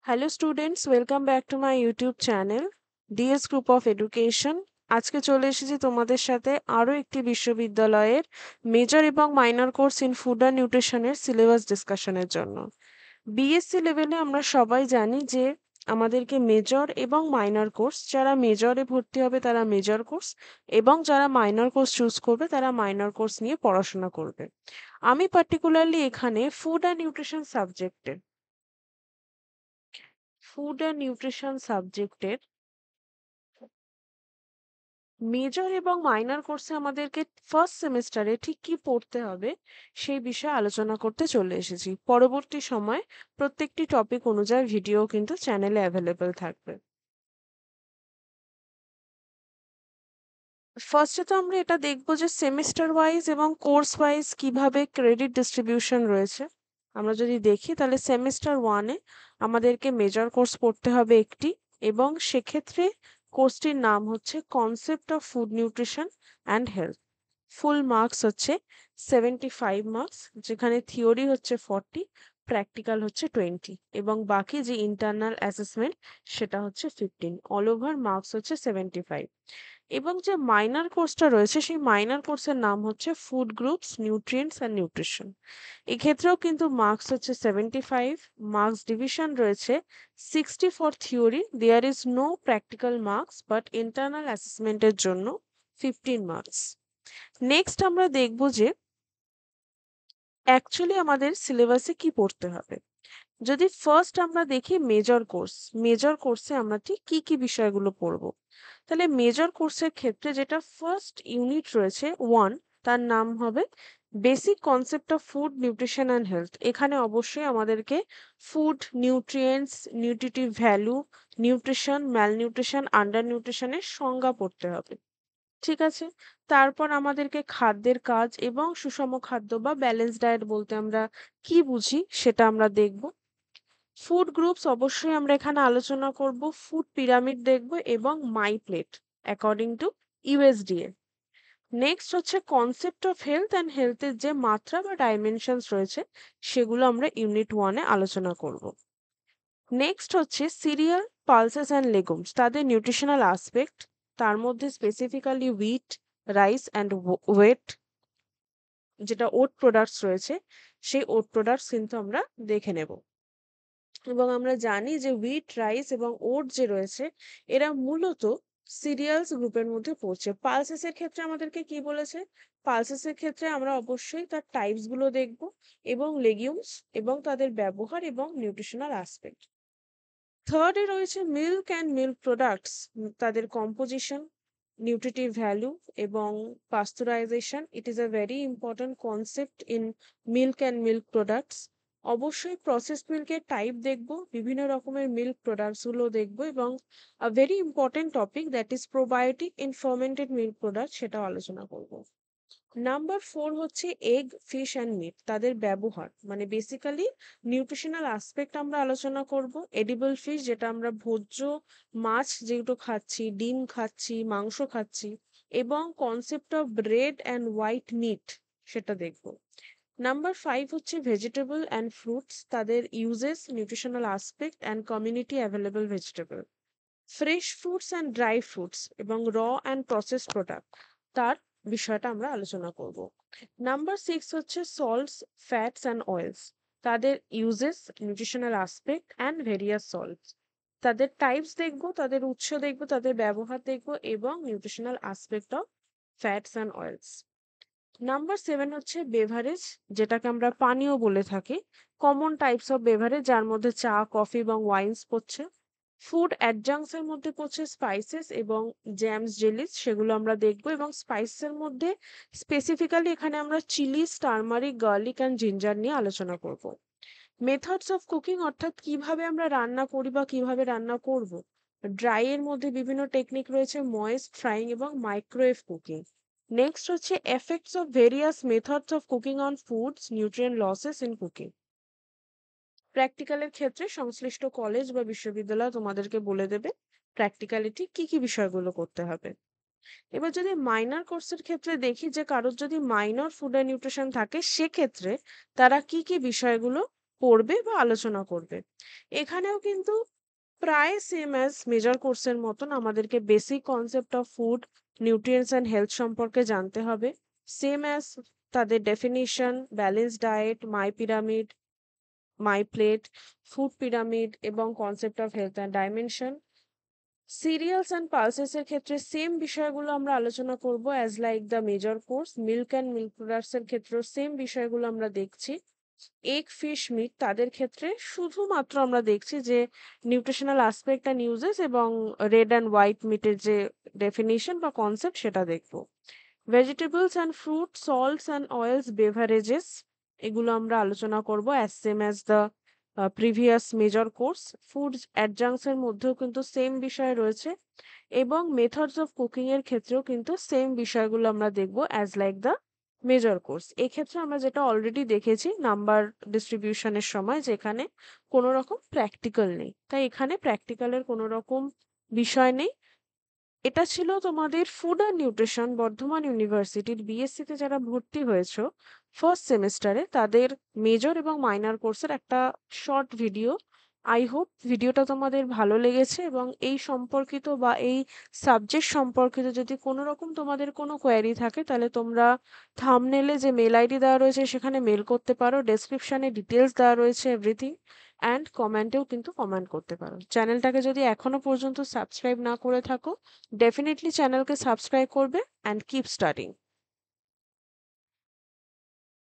Hello students, welcome back to my YouTube channel DS group of education. আজকে চলে এসেছি তোমাদের সাথে আরও একটি বিশ্ববিদ্যালয়ের মেজর এবং minor course in food and নিউট্রিশনের সিলেবাস ডিসকাশনের জন্য। বিএসসি লেভেলে আমরা সবাই জানি যে আমাদেরকে মেজর এবং মাইনর কোর্স, যারা মেজরে ভর্তি হবে তারা মেজর কোর্স এবং যারা মাইনর কোর্স চুজ করবে তারা মাইনর কোর্স নিয়ে পড়াশোনা করবে। আমি পার্টিকুলারলি এখানে ফুড অ্যান্ড নিউট্রিশন সাবজেক্টের মেজর এবং মাইনর কোর্সে আমাদেরকে ফার্স্ট সেমেস্টারে ঠিক কি পড়তে হবে সেই বিষয়ে আলোচনা করতে চলে এসেছি। পরবর্তী সময় প্রত্যেকটি টপিক অনুযায়ী ভিডিও কিন্তু চ্যানেলে অ্যাভেলেবল থাকবে। ফার্স্টে তো আমরা এটা দেখবো যে সেমিস্টার ওয়াইজ এবং কোর্স ওয়াইজ কিভাবে ক্রেডিট ডিস্ট্রিবিউশন রয়েছে। আমরা যদি দেখি তাহলে সেমিস্টার ওয়ানে আমাদেরকে মেজর কোর্স পড়তে হবে একটি, এবং সেক্ষেত্রে কোর্সটির নাম হচ্ছে concept of food nutrition and health. Full marks হচ্ছে 75 মার্কস, যেখানে থিওরি হচ্ছে 40, প্র্যাকটিক্যাল হচ্ছে 20 এবং বাকি যে ইন্টারনাল অ্যাসেসমেন্ট সেটা হচ্ছে 15। অল ওভার মার্কস হচ্ছে 75। এবং যে মাইনর কোর্সটা রয়েছে সেই মাইনর কোর্সের নাম হচ্ছে food groups nutrients and nutrition. এক্ষেত্রেও কিন্তু মার্কস হচ্ছে 75, মার্কস ডিভিশন রয়েছে 60 for theory, there is no practical marks but internal অ্যাসেসমেন্টের জন্য 15 মার্কস। নেক্সট আমরা দেখব যে অ্যাকচুয়ালি আমাদের সিলেবাসে কি পড়তে হবে। যদি ফার্স্ট আমরা দেখি মেজর কোর্সে আমরা ঠিক কি কি বিষয়গুলো পড়ব, তাহলে মেজর কোর্সের ক্ষেত্রে যেটা ফার্স্ট ইউনিট রয়েছে 1, তার নাম হবে basic concept of food nutrition and health. এখানে অবশ্যই আমাদেরকে food, nutrients, nutritive value, nutrition, malnutrition, under নিউট্রিশনের সংজ্ঞা পড়তে হবে। ঠিক আছে। তারপর আমাদেরকে খাদ্যের কাজ এবং সুষম খাদ্য বা ব্যালেন্স ডায়েট বলতে আমরা কি বুঝি সেটা আমরা দেখব। ফুড গ্রুপস অবশ্যই আমরা এখানে আলোচনা করব, ফুড পিরামিড দেখব এবং my plate according to USDA. Next হচ্ছে কনসেপ্ট অফ হেলথ অ্যান্ড হেলথের যে মাত্রা বা ডাইমেনশনস রয়েছে সেগুলো আমরা ইউনিট 1-এ আলোচনা করব। নেক্সট হচ্ছে সিরিয়াল, পালসেস অ্যান্ড লেগুমস, তাদের নিউট্রিশনাল আসপেক্ট, তার মধ্যে specifically wheat, rice and oat, যেটা ওট প্রোডাক্টস রয়েছে সেই ওট প্রোডাক্টস কিন্তু আমরা দেখে নেব। এবং আমরা জানি যে হুইট, রাইস এবং ওট যে রয়েছে এরা মূলত সিরিয়ালস গ্রুপের মধ্যে পড়ছে। পালসেসের ক্ষেত্রে আমাদেরকে কি বলেছে? পালসেসের ক্ষেত্রে আমরা অবশ্যই তার টাইপস গুলো দেখব এবং লেগিউমস এবং তাদের ব্যবহার এবং নিউট্রিশনাল আসপেক্ট। থার্ডে রয়েছে মিল্ক অ্যান্ড মিল্ক প্রোডাক্টস, তাদের কম্পোজিশন, নিউট্রিটিভ ভ্যালু এবং pasteurisation. It is a very important concept in milk and milk products. অবশ্যই প্রসেসড মিল্কের টাইপ দেখব, বিভিন্ন রকমের মিল্ক প্রোডাক্টস গুলো দেখব এবং a very important topic that is probiotic in fermented milk product সেটাও আলোচনা করব। নাম্বার 4 হচ্ছে এগ, ফিশ অ্যান্ড মিট, তাদের ব্যবহার মানে বেসিক্যালি নিউট্রিশনাল আসপেক্ট আমরা আলোচনা করব। এডিবল ফিশ, যেটা আমরা ভোজ্য মাছ যেগুলো খাচ্ছি, ডিম খাচ্ছি, মাংস খাচ্ছি, এবং concept of red and white meat সেটা দেখব। নাম্বার 5 হচ্ছে ভেজিটেবল অ্যান্ড ফ্রুটস, তাদের uses, nutritional aspect and community available vegetable. Fresh fruits and dry fruits এবং র অ্যান্ড প্রসেস প্রোডাক্ট, তার বিষয়টা আমরা আলোচনা করব। নাম্বার 6 হচ্ছে সল্টস, ফ্যাটস অ্যান্ড অয়েলস, তাদের uses, nutritional aspect and various salts, তাদের টাইপস দেখব, তাদের উৎস দেখব, তাদের ব্যবহার দেখব এবং nutritional aspect of fats and oils. Number 7 হচ্ছে বেভারেজ, যেটাকে আমরা পানীয় বলে থাকি, কমন টাইপস অফ বেভারেজ, যার মধ্যে চা, কফি এবং ওয়াইন্স পড়ছে। ফুড অ্যাডজাংস এর মধ্যে পড়ছে স্পাইসেস এবং জ্যামস, জেলিস, সেগুলো আমরা দেখব। এবং স্পাইসেস এর মধ্যে স্পেসিফিক্যালি এখানে আমরা Chillies, turmeric, garlic and ginger নিয়ে আলোচনা করব। মেথডস অফ কুকিং, অর্থাৎ কিভাবে আমরা রান্না করি বা কিভাবে রান্না করব। ড্রাই এর মধ্যে বিভিন্ন টেকনিক রয়েছে, ময়েস্ট, ফ্রাইং এবং মাইক্রোওয়েভ কুকিং। নেক্সট হচ্ছে effects of various methods of cooking on foods, nutrient losses in cooking. প্র্যাকটিক্যালের ক্ষেত্রে সংশ্লিষ্ট কলেজ বা বিশ্ববিদ্যালয় তোমাদেরকে বলে দেবে প্র্যাকটিক্যালিটি কি কি বিষয়গুলো করতে হবে। এবার যদি মাইনর কোর্সের ক্ষেত্রে দেখি যে কারোর যদি মাইনর ফুড অ্যান্ড নিউট্রিশন থাকে সেক্ষেত্রে তারা কি কি বিষয়গুলো পড়বে বা আলোচনা করবে। এখানেও কিন্তু প্রায় সেম অ্যাজ মেজর কোর্সের মতন আমাদেরকে basic concept of food, nutrients and health সম্পর্কে জানতে হবে। সেম অ্যাজ তাদের ডেফিনিশন, ব্যালেন্সড ডায়েট, মাই পিরামিড, মাই প্লেট, ফুড পিরামিড এবং concept of health and dimension. Serials and pulses এর ক্ষেত্রে সেম বিষয়গুলো আমরা আলোচনা করব as like the major course. Milk and milk products এর ক্ষেত্রেও সেম বিষয়গুলো আমরা দেখছি। এগ, ফিশ, মিট তাদের ক্ষেত্রে শুধুমাত্র আমরা দেখছি যে নিউট্রিশনাল অ্যাসপেক্ট অ্যান্ড ইউজেস এবং রেড অ্যান্ড হোয়াইট মিটের যে ডেফিনিশন বা কনসেপ্ট সেটা দেখব। Vegetables and fruit, salts and oils, beverages এগুলো আমরা আলোচনা করব as same as the previous major course. Food adjuncts এর মধ্যেও কিন্তু সেম বিষয় রয়েছে এবং মেথডস অফ কুকিং এর ক্ষেত্রেও কিন্তু সেম বিষয়গুলো আমরা দেখব as like the major course. এক্ষেত্রে আমরা যেটা অলরেডি দেখেছি নাম্বার ডিস্ট্রিবিউশনের সময়, যেখানে কোনো রকম প্র্যাকটিক্যাল নেই, তাই এখানে প্র্যাকটিক্যালের কোনো রকম বিষয় নেই। এটা ছিল তোমাদের ফুড অ্যান্ড নিউট্রিশন বর্ধমান ইউনিভার্সিটির বিএসসিতে যারা ভর্তি হয়েছো ফার্স্ট সেমিস্টারে তাদের মেজর এবং মাইনর কোর্সের একটা শর্ট ভিডিও। আই হোপ ভিডিওটা তোমাদের ভালো লেগেছে এবং এই সম্পর্কিত বা এই সাবজেক্ট সম্পর্কিত যদি কোনো রকম তোমাদের কোনো কোয়ারি থাকে তাহলে তোমরা থাম্বনেলে যে মেল আইডি দেওয়া রয়েছে সেখানে মেল করতে পারো, ডেসক্রিপশনে ডিটেলস দেওয়া রয়েছে এভরিথিং, অ্যান্ড কমেন্টেও কিন্তু কমেন্ট করতে পারো। চ্যানেলটাকে যদি এখনো পর্যন্ত সাবস্ক্রাইব না করে থাকো, ডেফিনেটলি চ্যানেলকে সাবস্ক্রাইব করবে অ্যান্ড কিপ স্টাডিং।